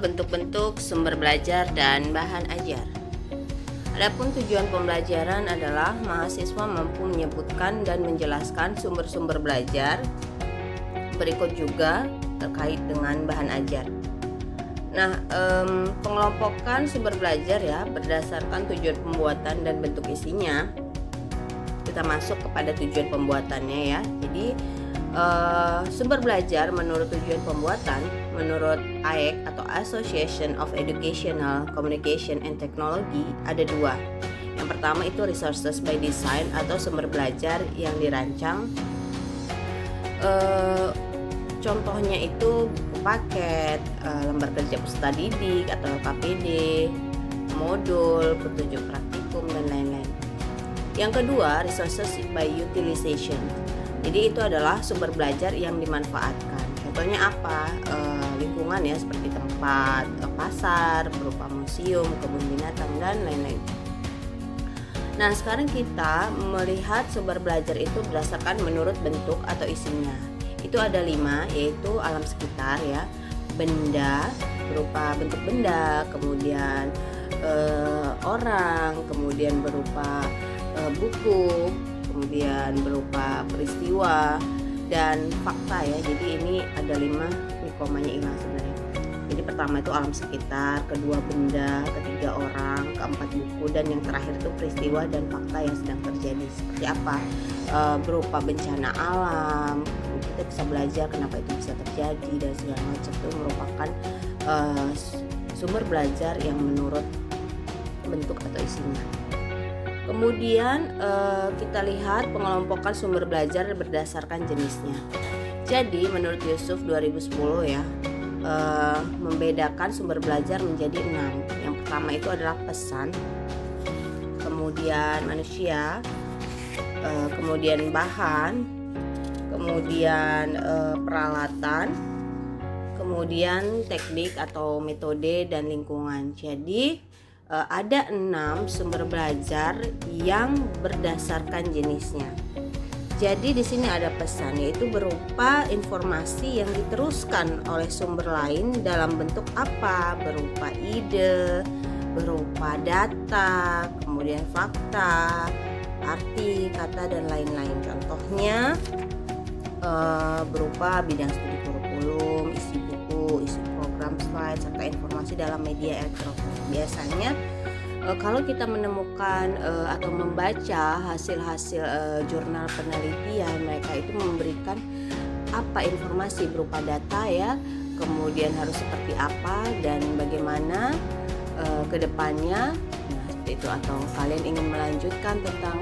bentuk-bentuk sumber belajar dan bahan ajar. Adapun tujuan pembelajaran adalah mahasiswa mampu menyebutkan dan menjelaskan sumber-sumber belajar. Berikut juga terkait dengan bahan ajar. Nah, pengelompokan sumber belajar ya berdasarkan tujuan pembuatan dan bentuk isinya. Kita masuk kepada tujuan pembuatannya ya. Jadi sumber belajar menurut tujuan pembuatan menurut AEC atau Association of Educational Communication and Technology ada dua. Yang pertama itu resources by design atau sumber belajar yang dirancang. Contohnya itu buku paket, lembar kerja peserta didik atau KPD, modul, petunjuk praktikum dan lain-lain. Yang kedua resources by utilization. Jadi itu adalah sumber belajar yang dimanfaatkan. Contohnya apa? Lingkungan ya seperti tempat pasar, berupa museum, kebun binatang dan lain-lain. Nah, sekarang kita melihat sumber belajar itu berdasarkan menurut bentuk atau isinya. Itu ada 5, yaitu alam sekitar ya, benda berupa bentuk benda, kemudian orang, kemudian berupa buku, kemudian berupa peristiwa dan fakta ya. Jadi ini ada 5, ini komanya hilang sebenarnya. Jadi pertama itu alam sekitar, kedua benda, ketiga orang, keempat buku, dan yang terakhir itu peristiwa dan fakta yang sedang terjadi. Seperti apa? Berupa bencana alam, kita bisa belajar kenapa itu bisa terjadi dan segala macam. Itu merupakan sumber belajar yang menurut bentuk atau isinya. Kemudian kita lihat pengelompokan sumber belajar berdasarkan jenisnya. Jadi menurut Yusuf 2010 ya, membedakan sumber belajar menjadi 6. Yang pertama itu adalah pesan, kemudian manusia, kemudian bahan, kemudian peralatan, kemudian teknik atau metode dan lingkungan. Jadi ada 6 sumber belajar yang berdasarkan jenisnya. Jadi di sini ada pesan, yaitu berupa informasi yang diteruskan oleh sumber lain dalam bentuk apa? Berupa ide, berupa data, kemudian fakta, arti, kata dan lain-lain. Contohnya berupa bidang studi kurikulum, isi buku, isi program slide, serta informasi dalam media elektronik. Biasanya kalau kita menemukan atau membaca hasil-hasil jurnal penelitian, mereka itu memberikan apa informasi berupa data ya, kemudian harus seperti apa dan bagaimana ke depannya. Nah, seperti itu, atau kalian ingin melanjutkan tentang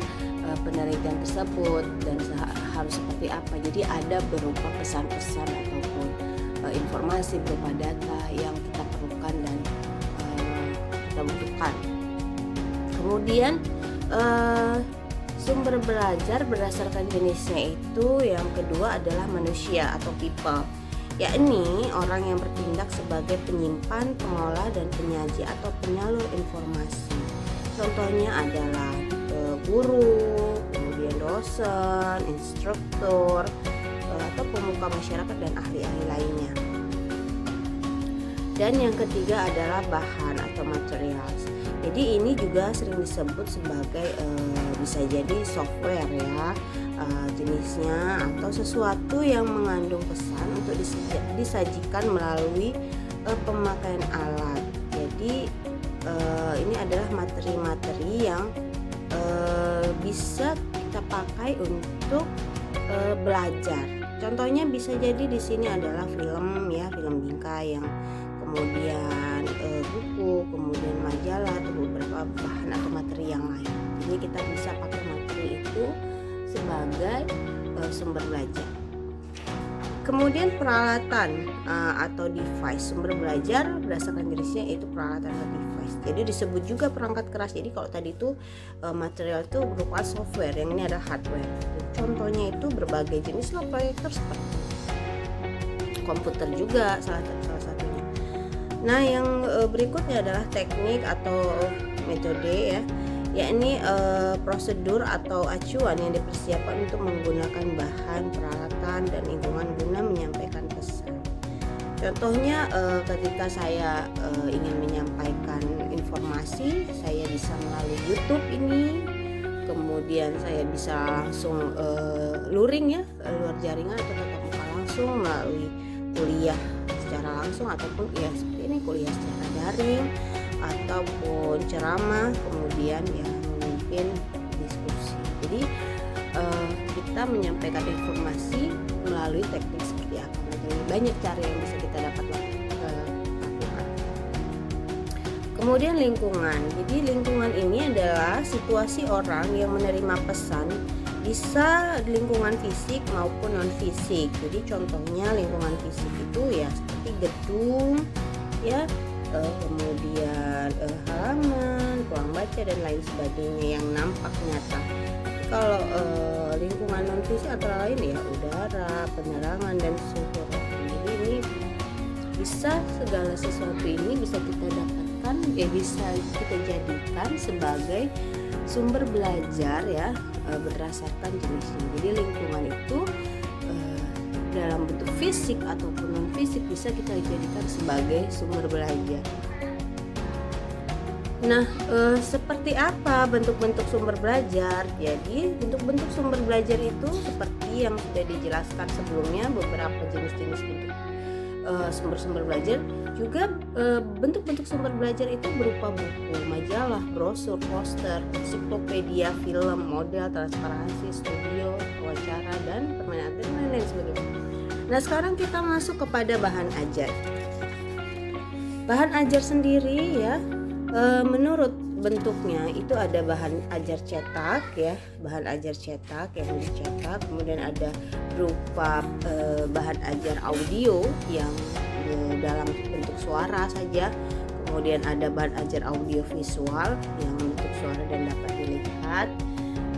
penelitian tersebut dan harus seperti apa. Jadi ada berupa pesan-pesan ataupun informasi berupa data yang kita perlukan dan kita butuhkan. Kemudian sumber belajar berdasarkan jenisnya itu yang kedua adalah manusia atau people, yakni orang yang bertindak sebagai penyimpan, pengolah dan penyaji atau penyalur informasi. Contohnya adalah guru, kemudian dosen, instruktur, atau pemuka masyarakat dan ahli-ahli lainnya. Dan yang ketiga adalah bahan atau materials. Jadi ini juga sering disebut sebagai bisa jadi software ya, jenisnya, atau sesuatu yang mengandung pesan untuk disajikan melalui pemakaian alat. Jadi ini adalah materi-materi yang bisa kita pakai untuk belajar. Contohnya bisa jadi di sini adalah film ya, film bingkai, yang kemudian buku, kemudian majalah atau beberapa bahan atau materi yang lain. Jadi kita bisa pakai materi itu sebagai sumber belajar. Kemudian peralatan atau device, sumber belajar berdasarkan jenisnya yaitu peralatan atau device. Jadi disebut juga perangkat keras. Jadi kalau tadi itu material itu berupa software, yang ini adalah hardware. Contohnya itu berbagai jenis proyektor seperti komputer juga salah satunya. Nah, yang berikutnya adalah teknik atau metode ya, yakni prosedur atau acuan yang dipersiapkan untuk menggunakan bahan, peralatan dan lingkungan guna menyampaikan pesan. Contohnya ketika saya ingin menyampaikan informasi, saya bisa melalui YouTube ini, kemudian saya bisa langsung luring ya, luar jaringan atau tatap muka langsung melalui kuliah secara langsung, ataupun ya seperti ini kuliah secara daring, ataupun ceramah, kemudian ya memimpin diskusi. Jadi kita menyampaikan informasi melalui teknik seperti apa. Jadi banyak cara yang bisa kita dapat lakukan. Kemudian lingkungan. Jadi lingkungan ini adalah situasi orang yang menerima pesan, bisa lingkungan fisik maupun non fisik. Jadi contohnya lingkungan fisik itu ya seperti gedung ya, kemudian halaman, ruang baca dan lain sebagainya yang nampak nyata. Kalau lingkungan non fisik antara lain ya udara, penerangan dan suhu. Jadi ini bisa segala sesuatu ini bisa kita dapatkan, bisa kita jadikan sebagai sumber belajar ya, berdasarkan jenisnya. Jadi lingkungan itu dalam bentuk fisik ataupun non fisik bisa kita jadikan sebagai sumber belajar. Nah, seperti apa bentuk-bentuk sumber belajar? Jadi bentuk-bentuk sumber belajar itu seperti yang sudah dijelaskan sebelumnya, beberapa jenis-jenis bentuk sumber-sumber belajar. Juga bentuk-bentuk sumber belajar itu berupa buku, majalah, brosur, poster, ensiklopedia, film, model, transparansi, studio, wawancara, dan permainan dan lain-lain sebagainya. Nah, sekarang kita masuk kepada bahan ajar. Bahan ajar sendiri ya, menurut bentuknya itu ada bahan ajar cetak ya, bahan ajar cetak yang dicetak, kemudian ada berupa bahan ajar audio yang dalam bentuk suara saja, kemudian ada bahan ajar audio visual yang bentuk suara dan dapat dilihat,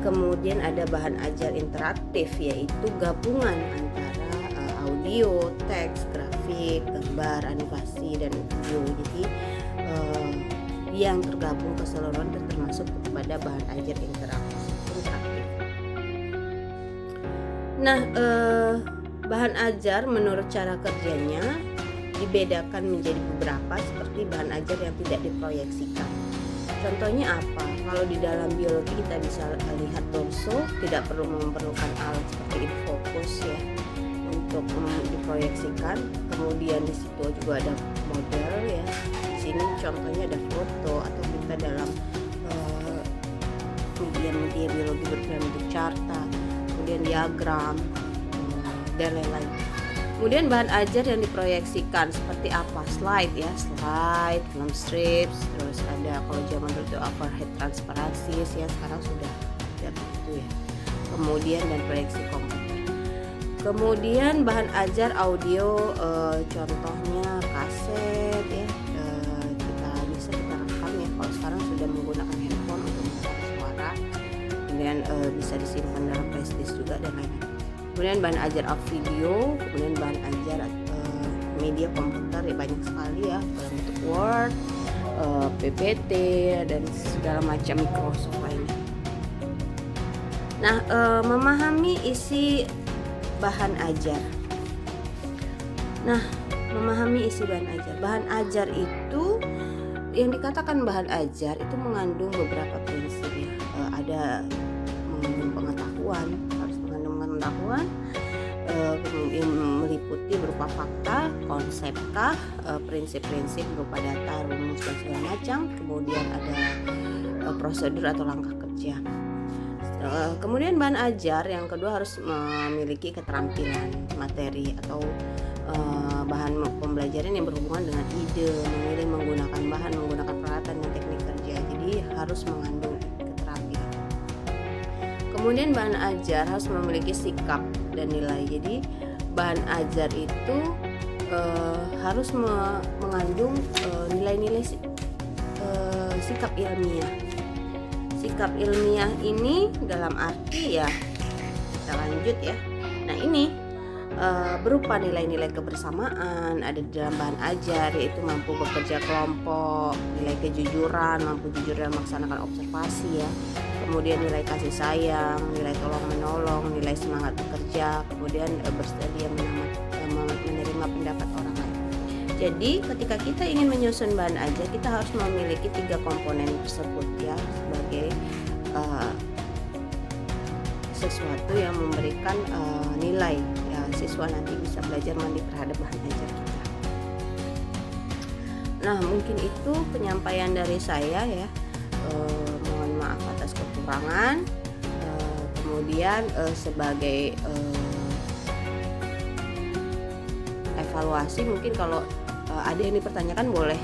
kemudian ada bahan ajar interaktif yaitu gabungan antara audio, teks, grafik, gambar, animasi dan video. Jadi yang tergabung keseluruhan dan termasuk kepada bahan ajar interaktif. Nah, bahan ajar menurut cara kerjanya dibedakan menjadi beberapa, seperti bahan ajar yang tidak diproyeksikan. Contohnya apa? Kalau di dalam biologi kita bisa lihat torso, tidak perlu memerlukan alat seperti infocus ya untuk diproyeksikan. Kemudian di situ juga ada model ya. Di sini contohnya ada foto, atau kita dalam media biologi berbentuk carta, kemudian diagram dan lain-lain. Kemudian bahan ajar yang diproyeksikan seperti apa? Slide ya, slide, film strips, terus ada kalau zaman dulu itu overhead transparansi ya, sekarang sudah tidak begitu ya. Kemudian dan proyeksi komputer. Kemudian bahan ajar audio, contohnya kaset ya, kita rekam ya. Kalau sekarang sudah menggunakan handphone untuk merekam suara, kemudian bisa disimpan dalam flash disk juga dan lain-lain. Kemudian bahan ajar video, kemudian bahan ajar media komputer ya, banyak sekali ya, dalam bentuk Word, PPT dan segala macam Microsoft lainnya. Nah, memahami isi bahan ajar. Nah, memahami isi bahan ajar. Bahan ajar itu, yang dikatakan bahan ajar itu mengandung beberapa prinsip ya. Ada mengandung pengetahuan, harus mengandung pengetahuan, kemudian meliputi berupa fakta, konsepkah, prinsip-prinsip berupa data, rumus dan segala macam. Kemudian ada prosedur atau langkah kerja. Kemudian bahan ajar yang kedua harus memiliki keterampilan materi atau bahan pembelajaran yang berhubungan dengan ide, memilih menggunakan bahan, menggunakan peralatan dan teknik kerja. Jadi harus mengandung keterampilan. Kemudian bahan ajar harus memiliki sikap dan nilai. Jadi bahan ajar itu harus mengandung nilai-nilai sikap ilmiah. Sikap ilmiah ini dalam arti ya, kita lanjut ya. Nah ini berupa nilai-nilai kebersamaan ada di dalam bahan ajar, yaitu mampu bekerja kelompok, nilai kejujuran, mampu jujur dalam melaksanakan observasi ya. Kemudian nilai kasih sayang, nilai tolong menolong, nilai semangat bekerja, kemudian bersedia menerima pendapat orang lain. Jadi ketika kita ingin menyusun bahan ajar, kita harus memiliki 3 komponen tersebut ya, sebagai sesuatu yang memberikan nilai ya, siswa nanti bisa belajar mandiri terhadap bahan ajar kita. Nah, mungkin itu penyampaian dari saya ya. Mohon maaf atas kekurangan. Kemudian sebagai evaluasi, mungkin kalau ada yang dipertanyakan boleh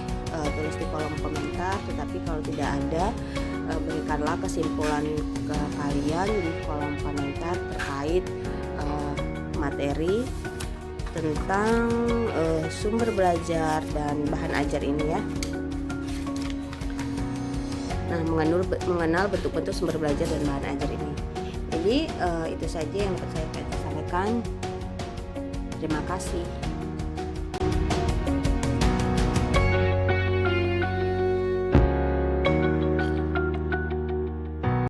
tulis di kolom komentar, tetapi kalau tidak ada, berikanlah kesimpulan ke kalian di kolom komentar terkait materi tentang sumber belajar dan bahan ajar ini ya. Nah, mengenal bentuk-bentuk sumber belajar dan bahan ajar ini. Jadi itu saja yang dapat saya sampaikan. Terima kasih.